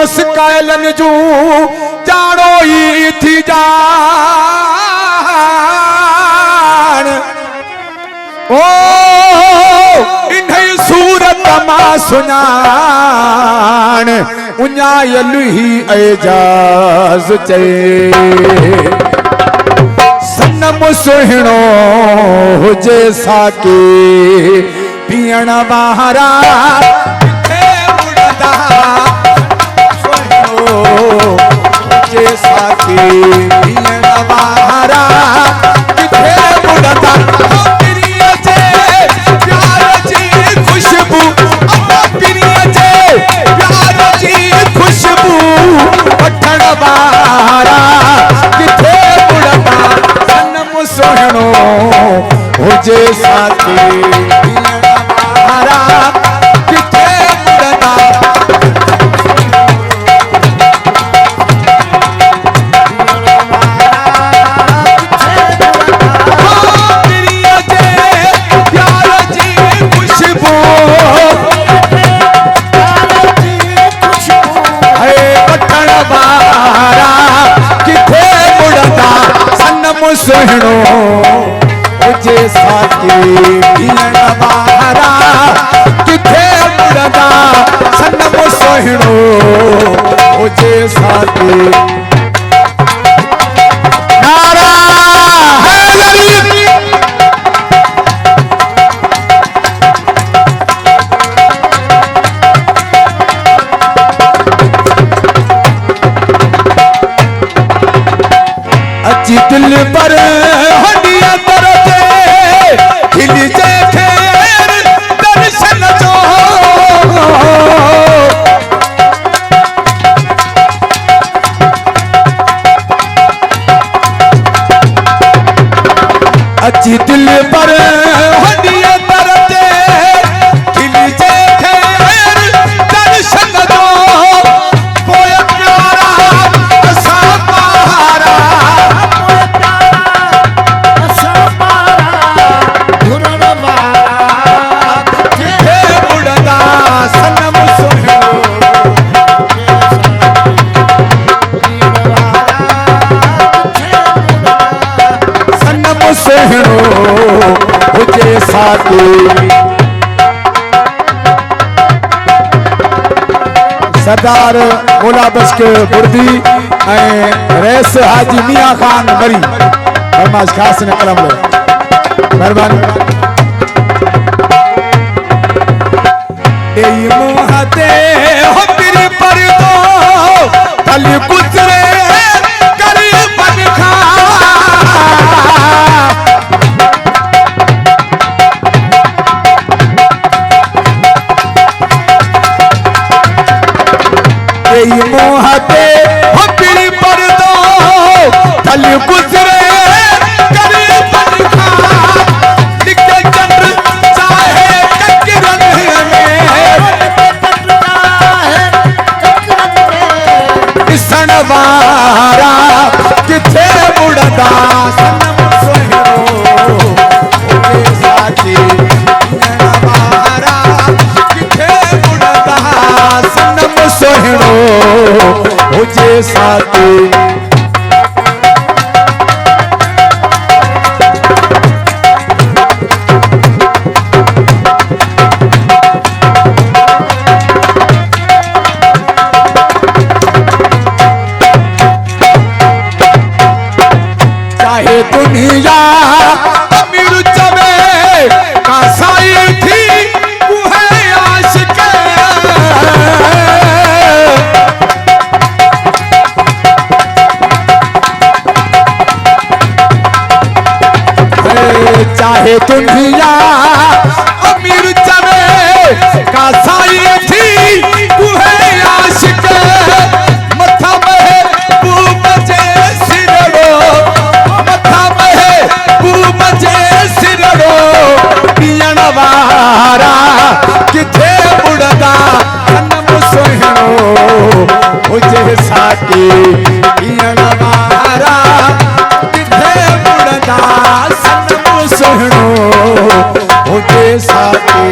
दोस्त कायलन जू जानो ही थी जान ओ इन्हें सूरत मां सुञाण उञायल ही एजाज चे सनम सुहिणो हुजे साके पीअण वारा किथे उड़दा सुहिणो हुजे साके पीअण वारा किथे उड़दा प्रिय जे प्यार जी खुशबू प्रिय जे प्यार जी खुशबू वठण वारा किथे उड़दा सनम सुहिणो हुजे साके सुहिणो हुजे साके पीअण वारा किथे उड़दा सनम सुहिणो हुजे साके नारा हैदरी अची दिल पर हंडिया तरते हिल जे खेर दर्शन जो अची दिल पर हंडिया तरते हिल जे खेर दर्शन जो पोया प्यारा असा पारा सुहिणो हुजे साके सरदार मौला बश्क बुर्दी रईस हाजी मियां खान मरी फरमाइश खास ने कलम लो मेहरबानी ए मोहते हो तेरे पर दो फल गुजरे करी बन खा मोहते हपड़ी पर दो फल गुजरे करे बनखा लिखे चंद्र चाहे ककरन में किसन वारा किथे उड़दा सनम सुहिणो हुजे साके पीअण वारा किथे उड़दा सनम सुहिणो हुजे साके चाहे दुनिया अमीर चवे कासाई थी वो है आशिक चाहे दुनिया अमीर चवे कासाई थी वो है आशिक मथा में बूब जे सिरड़ो मथा में बूब जे सिरड़ो पीअण वारा किथे उड़दा सनम सुहिणो हुजे साके पीअण वारा किथे उड़दा सनम सुहिणो हुजे साके